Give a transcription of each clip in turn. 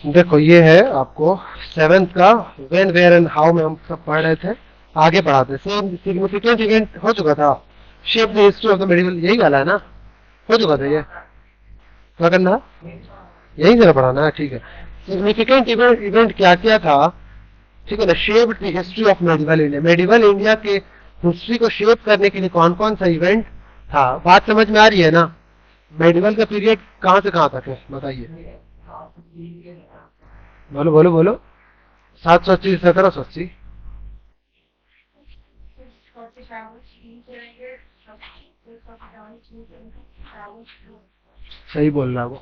देखो ये है आपको सेवेंथ का व्हेन वेयर एंड हाउ में हम सब पढ़ रहे थे। आगे पढ़ाते सेम सिग्निफिकेंट इवेंट हो चुका था। Shape the history of the medieval यही वाला है ना, हो चुका था ये। क्या करना है? यही जरा पढ़ाना है, ठीक है। सिग्निफिकेंट इवेंट इवेंट क्या क्या था, ठीक है ना। Shape the history of medieval India, medieval India के हिस्ट्री को शेप करने के लिए कौन कौन सा इवेंट था, बात समझ में आ रही है ना। मेडिवल का पीरियड कहाँ से कहाँ तक है बताइए, बोलो बोलो बोलो। 780 1780। सही बोल रहा है वो,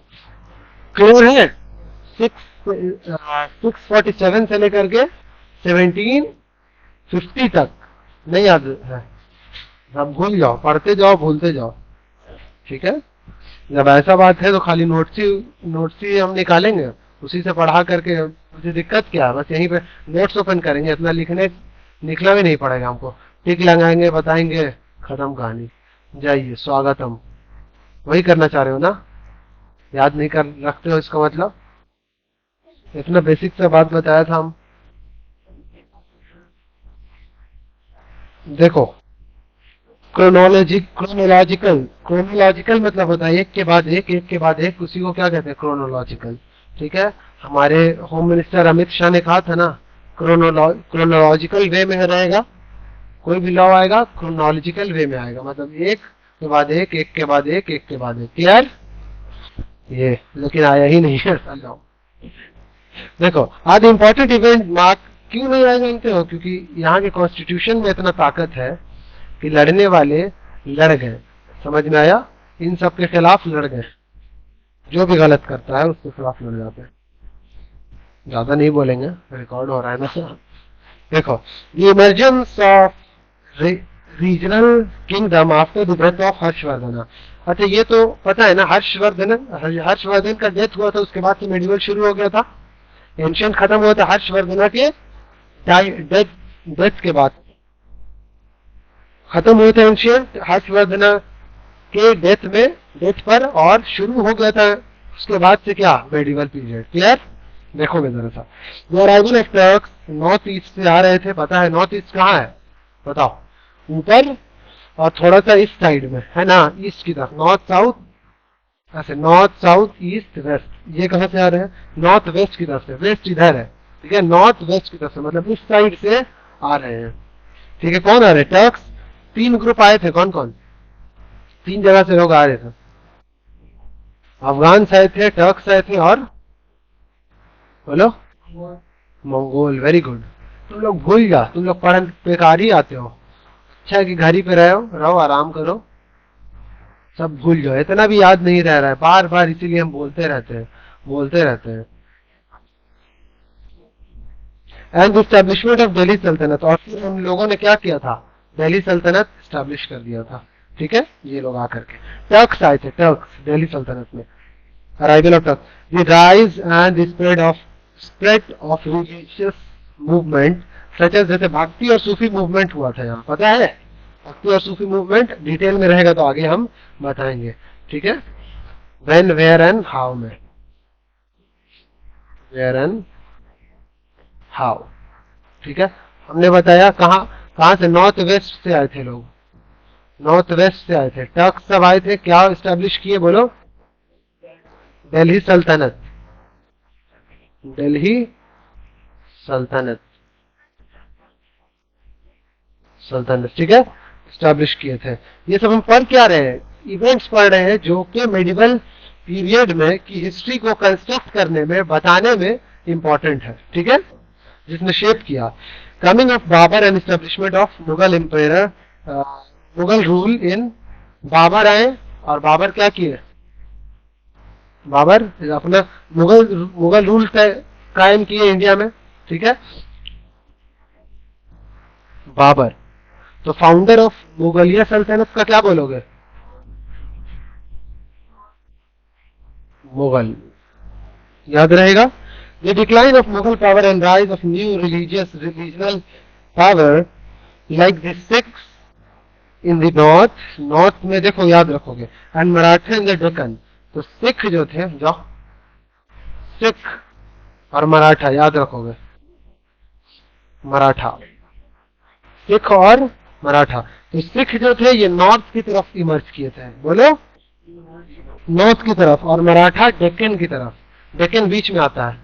क्लियर है। 647 से लेकर के 1750 तक नहीं याद है, अब भूल जाओ, पढ़ते जाओ भूलते जाओ, ठीक है। जब ऐसा बात है तो खाली नोट्स ही हम निकालेंगे, उसी से पढ़ा करके मुझे दिक्कत क्या है, बस यहीं पे नोट्स ओपन करेंगे, इतना लिखने निकला भी नहीं पड़ेगा हमको। टिक लगाएंगे, बताएंगे, खत्म कहानी। जाइए स्वागतम, वही करना चाह रहे हो ना, याद नहीं कर रखते हो इसका मतलब। इतना बेसिक सा बात बताया था हम। देखो क्रोनोलॉजिकल, क्रोनोलॉजिकल मतलब होता है एक के बाद एक के बाद एक, उसी को क्या कहते हैं क्रोनोलॉजिकल, ठीक है। हमारे होम मिनिस्टर अमित शाह ने कहा था ना, क्रोनोलॉजिकल वे में रहेगा, कोई भी लॉ आएगा क्रोनोलॉजिकल वे में आएगा, मतलब एक के बाद एक के बाद एक के बाद एक, क्लियर। ये लेकिन आया ही नहीं है लॉ। देखो आज इम्पोर्टेंट इवेंट मार्क क्यों नहीं आए जानते हो, क्योंकि यहाँ के कॉन्स्टिट्यूशन में इतना ताकत है कि लड़ने वाले लड़ गए, समझ में आया, इन सब के खिलाफ लड़ गए, जो भी गलत करता है उसके खिलाफ लड़ जाते हैं। ज्यादा नहीं बोलेंगे, रिकॉर्ड हो रहा है ना सर। देखो the emergence of regional kingdom after the death of Harshvardhan. अच्छा ये तो पता है ना, हर्षवर्धन का डेथ हुआ था, उसके बाद से मेडिवल शुरू हो गया था। एंशियंट खत्म हुआ था हर्षवर्धन के डेथ डेथ के बाद, खत्म हुए थे एंशियंट हर्षवर्धन के डेथ पर, और शुरू हो गया था उसके बाद से क्या मेडिवल पीरियड, क्लियर। देखोगे जरा सा, वो arrival of Turks north east से आ रहे थे, पता है नॉर्थ ईस्ट कहाँ है बताओ, ऊपर और थोड़ा सा इस साइड में है ना, ईस्ट की तरफ, नॉर्थ साउथ, ऐसे नॉर्थ साउथ ईस्ट वेस्ट, ये कहाँ से आ रहे हैं, नॉर्थ वेस्ट की तरफ से, वेस्ट इधर है, ठीक है, नॉर्थ वेस्ट की तरफ से मतलब इस साइड से आ रहे हैं, ठीक है। कौन आ रहे हैं, टर्क्स। तीन ग्रुप आए थे, कौन कौन, तीन जगह से लोग आ रहे थे, अफगान आए थे, टर्क्स आए थे, और बोलो मंगोल, वेरी गुड। तुम लोग भूल जा, तुम लोग पढ़न बेकार ही आते हो, अच्छा है कि घर ही पे रहो आराम करो, सब भूल जाओ, इतना भी याद नहीं रह रहा है बार बार, इसीलिए हम बोलते रहते हैं। एंड स्टैब्लिशमेंट ऑफ दिल्ली सल्तनत, और फिर उन लोगों ने क्या किया था, दिल्ली सल्तनत स्टैब्लिश कर दिया था, ठीक है। ये लोग आकर के टर्क्स आए थे, टर्क्स दिल्ली सल्तनत में, arrival of Turks, the rise and spread of religious movement such as, जैसे भक्ति और सूफी मूवमेंट हुआ था यहाँ, पता है भक्ति और सूफी मूवमेंट, डिटेल में रहेगा तो आगे हम बताएंगे, ठीक है। व्हेन वेयर एंड हाउ में, वेयर एंड हाउ, ठीक है। हमने बताया कहाँ कहाँ से, नॉर्थ वेस्ट से आए थे लोग, नॉर्थ वेस्ट से आए थे, टर्क्स सब आए थे, क्या स्टैब्लिश किए बोलो, दिल्ली सल्तनत, दिल्ली सल्तनत, सल्तनत, ठीक है, स्टैब्लिश किए थे। ये सब हम पढ़ क्या रहे हैं, इवेंट्स पढ़ रहे हैं जो कि मेडिवल पीरियड में की हिस्ट्री को कंस्ट्रक्ट करने में, बताने में इंपॉर्टेंट है, ठीक है, जिसने शेप किया। Coming of Babur and establishment of Mughal empire, Mughal rule in, Babur आए और बाबर क्या किए, बाबर अपना मुगल मुगल रूल कायम किए इंडिया में, ठीक है, बाबर। तो फाउंडर ऑफ मुगलिया सल्तनत का क्या बोलोगे, मुगल, याद रहेगा। The decline of Mughal power and rise of new regional power like the Sikhs in the north, north में देखो याद रखोगे, and Maratha in the Deccan, तो सिख जो थे, जो सिख और मराठा याद रखोगे, मराठा, सिख और मराठा। तो सिख जो थे ये नॉर्थ की तरफ इमर्ज किए थे, बोलो नॉर्थ की तरफ, और मराठा डेक्कन की तरफ। डेक्कन बीच में आता है,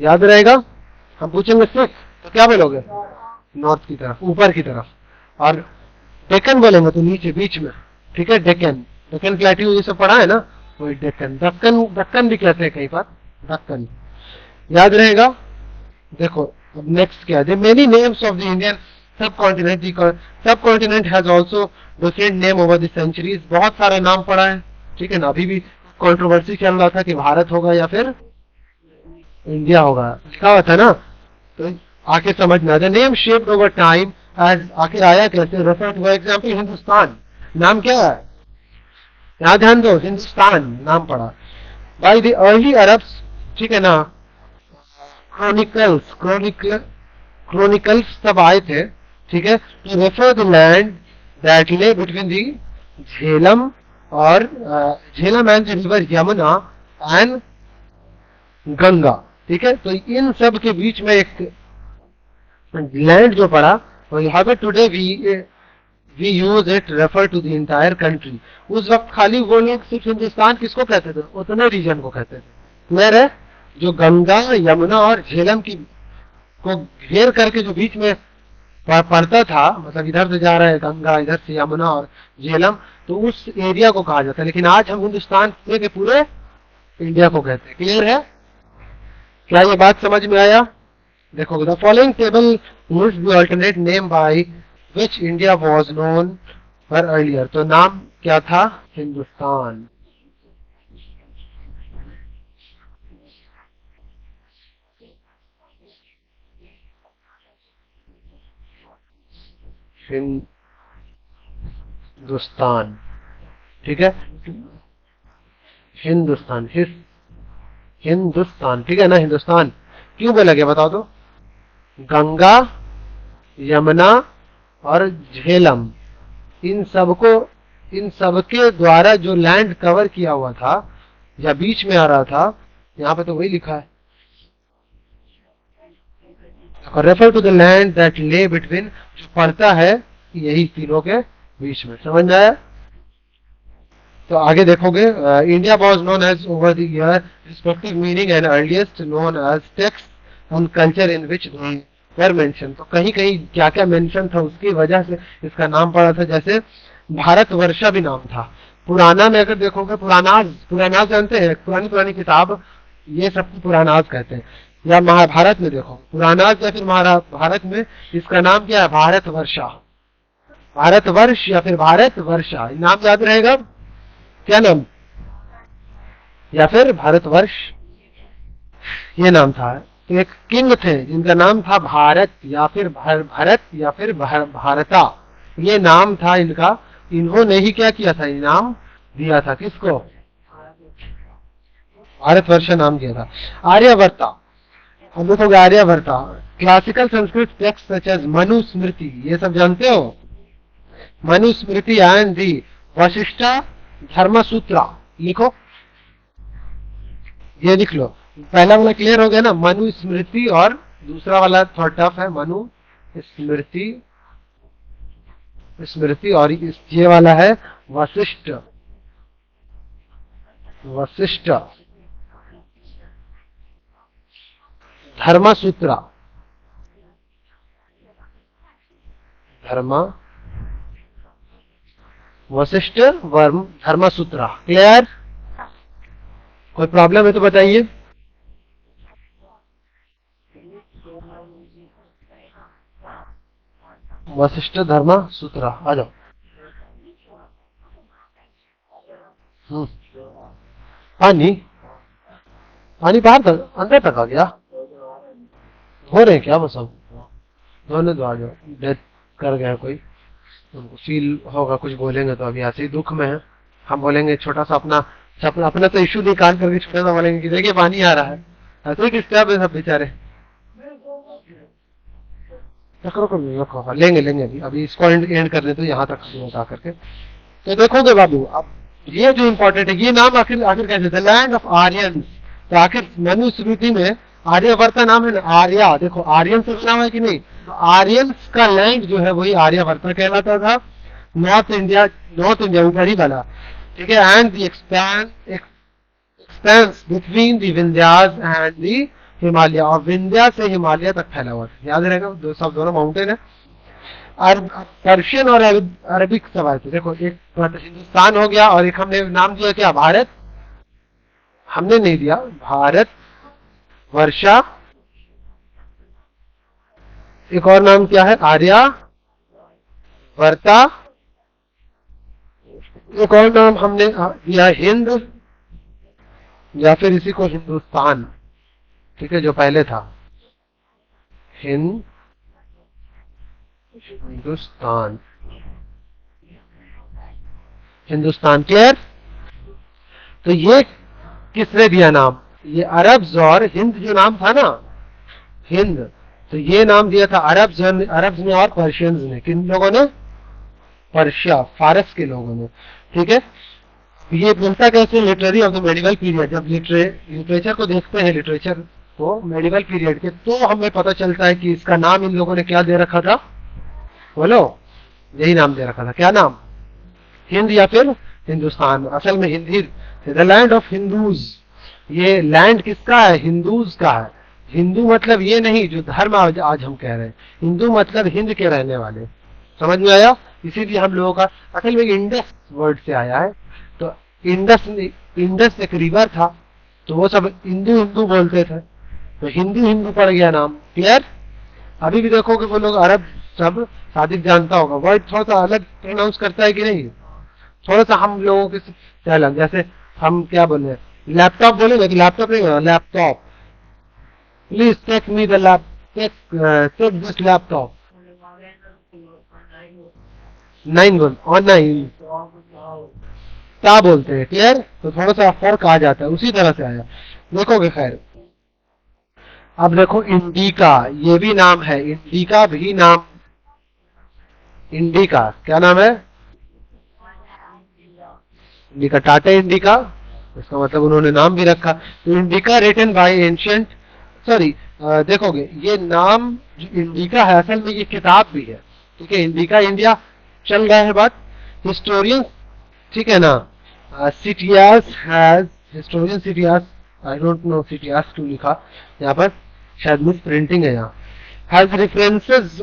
याद रहेगा। हम पूछेंगे सिख तो क्या बोलोगे, नॉर्थ की तरफ, ऊपर की तरफ, और डेक्कन बोलेंगे तो नीचे बीच में, ठीक है। डेक्कन, डेक्कन प्लेट्यू ये सब पढ़ा है ना, वही डेक्कन। दक्कन, दक्कन भी कहते हैं कई बार, दक्कन, याद रहेगा। देखो अब नेक्स्ट क्या है, many names of the Indian subcontinent, subcontinent has also different name over the centuries. बहुत सारा नाम पड़ा है, ठीक है ना। अभी भी कंट्रोवर्सी चल रहा था कि भारत होगा या फिर इंडिया होगा, लिखा हुआ था ना, तो आके समझना। The name shaped over time as, आखिर आया कैसे, रेफर टू एग्जांपल हिंदुस्तान, नाम क्या है, यहाँ ध्यान दो, हिंदुस्तान नाम पड़ा बाय द अर्ली अरब्स, ठीक है ना। क्रॉनिकल्स, क्रॉनिकल्स तब आए थे, ठीक है, to refer the land that lay between the Jhelum और Jhelum and river Yamuna and Ganga, ठीक है। तो इन सब के बीच में एक लैंड जो पड़ा, और यहाँ पे today we use it refer to the entire country. उस वक्त खाली वो लोग सिर्फ हिंदुस्तान किसको कहते थे, उतने रीजन को कहते थे। क्लियर है, जो गंगा यमुना और झेलम की को घेर करके जो बीच में पड़ता था, मतलब इधर से जा रहा है गंगा, इधर से यमुना और झेलम, तो उस एरिया को कहा जाता है। लेकिन आज हम हिंदुस्तान पूरे के पूरे इंडिया को कहते हैं। क्लियर है, क्या ये बात समझ में आया। देखो, the following table list the alternate name by which India was known for earlier. तो नाम क्या था, हिंदुस्तान। हिंदुस्तान, ठीक है, हिंदुस्तान, हिंदुस्तान, ठीक है ना। हिंदुस्तान क्यों बोला गया बताओ तो, गंगा यमुना और झेलम, इन सबको, इन सबके द्वारा जो लैंड कवर किया हुआ था या बीच में आ रहा था, यहाँ पे तो वही लिखा है, refer to the land that lay between, जो पड़ता है यही तीनों के बीच में। समझ में आया। तो आगे देखोगे, India was known as over the year respective meaning and earliest known as text and culture in which were mention. तो कहीं कहीं क्या क्या मेंशन था उसकी वजह से इसका नाम पड़ा था। जैसे भारतवर्षा भी नाम था। पुराना में अगर देखोगे, पुरानाज, पुरानाज जानते हैं, पुरानी पुरानी किताब, ये सब पुरानाज कहते हैं। या महाभारत में देखो, पुरानाज या फिर महाभारत में इसका नाम क्या है, भारतवर्षा, भारतवर्ष या फिर भारतवर्षा, नाम याद रहेगा। क्या नाम, या फिर भारतवर्ष, ये नाम था। तो एक किंग थे जिनका नाम था भारत या फिर भरत या फिर भारता, ये नाम था इनका। इन्होंने ही क्या किया था, इनाम दिया था किसको, भारतवर्ष नाम दिया था। आर्यवर्ता, अब देखोगे Aryavarta, classical Sanskrit text such as Manusmriti, ये सब जानते हो, मनुस्मृति एंड दी वशिष्ठा धर्मसूत्रा, लिखो, ये लिख लो। पहला वाला क्लियर हो गया ना, मनुस्मृति, और दूसरा वाला थोड़ा टफ है, मनुस्मृति, स्मृति, और ये वाला है वशिष्ठ, वशिष्ठ धर्मसूत्रा, धर्म वशिष्ठ वर्म धर्मसूत्रा। क्लियर, कोई प्रॉब्लम है तो बताइए। वशिष्ठ धर्मसूत्रा, आ जाओ। पानी, पानी बाहर तक अंदर तक आ गया, हो रहे क्या वो सब, धोने दो, आ जाओ। डेथ कर गया कोई, उनको फील होगा, कुछ बोलेंगे तो अभी ऐसे ही दुख में है। हम बोलेंगे छोटा सा अपना अपना तो इशू निकाल करके छोटा सा बोलेंगे कि देखिए पानी आ रहा है, ऐसे किस क्या सब बेचारे। लेंगे लेंगे अभी इसको एंड कर दे, तो यहाँ तक बता करके। तो देखोगे बाबू, अब ये जो इम्पोर्टेंट है, ये नाम आखिर आखिर कैसे, द लैंड ऑफ आर्यंस। तो आखिर मनुस्मृति में आर्यवर्त का नाम है ना, आर्या, देखो आर्यन से बना हुआ है कि नहीं, तो आर्यंस का लैंड जो है वही आर्यवर्त कहलाता था। नॉर्थ इंडिया, नॉर्थ इंडिया ऊपर ही वाला, ठीक है। And the expense between the Vindhyas and the Himalaya, और विंध्या से हिमालय तक फैला हुआ था। याद रहेगा, दो सब दोनों माउंटेन है। पर्शियन और अरबिक सवाल थे। देखो एक मतलब हिंदुस्तान हो गया, और एक हमने नाम दिया क्या, भारत, हमने नहीं दिया भारत वर्षा, एक और नाम क्या है, आर्या वर्ता, एक और नाम हमने दिया हिंद, या फिर इसी को हिंदुस्तान, ठीक है, जो पहले था हिंदुस्तान, हिंदुस्तान, क्लियर। तो ये किसने दिया नाम, ये अरब्स, और हिंद जो नाम था ना, हिंद, तो ये नाम दिया था अरब्स ने और पर्शियंस ने। किन लोगों ने, पर्शिया, फारस के लोगों ने, ठीक है। ये मिलता कैसे, literary of the medieval period, जब लिटरेचर को देखते हैं, लिटरेचर को मेडिवल पीरियड के, तो हमें पता चलता है कि इसका नाम इन लोगों ने क्या दे रखा था, बोलो, यही नाम दे रखा था, क्या नाम, हिंद या फिर हिंदुस्तान। असल में Hindi, the land of Hindus, ये लैंड किसका है, हिंदूज का है। हिंदू मतलब ये नहीं जो धर्म आज हम कह रहे हैं, हिंदू मतलब हिंद के रहने वाले, समझ में आया। इसीलिए हम लोगों का असल में इंडस वर्ड से आया है। तो इंडस एक रिवर था, तो वो सब हिंदू हिंदू बोलते थे, तो हिंदू हिंदू पड़ गया नाम, क्लियर। अभी भी देखोगे वो लोग अरब सब, सादिक जानता होगा, वर्ड थोड़ा सा अलग प्रोनाउंस करता है कि नहीं, थोड़ा सा हम लोगों के से अलग। जैसे हम क्या बोले, लैपटॉप बोले, लेकिन लैपटॉप नहीं बोला, laptop, please take me the take this laptop, 9 बोल, ऑनलाइन क्या बोलते हैं, क्लियर। तो थोड़ा सा फर्क आ जाता है, उसी तरह से आया, देखोगे। खैर अब देखो इंडिका, ये भी नाम है, इंडिका भी नाम, इंडिका क्या नाम है, इंडिका, टाटा इंडिका, इसका मतलब उन्होंने नाम भी रखा। तो Indica written by ancient, sorry, देखोगे ये नाम जो इंडिका है, असल में ये किताब भी है, ठीक है। इंडिका इंडिया चल गया है बात, हिस्टोरियंस, ठीक है ना। Ctesias has, historian Ctesias, I don't know Ctesias क्यों लिखा यहाँ पर, शायद मिस प्रिंटिंग है यहाँ, has references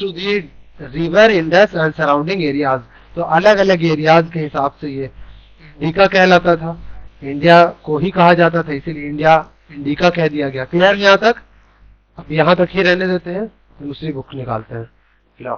to the river Indus and surrounding areas. तो अलग अलग एरियाज के हिसाब से ये इंडिका कहलाता था, इंडिया को ही कहा जाता था, इसीलिए इंडिया इंडिका कह दिया गया, क्लियर यहाँ तक। अब यहाँ तक ही रहने देते हैं, दूसरी बुक निकालते हैं। लो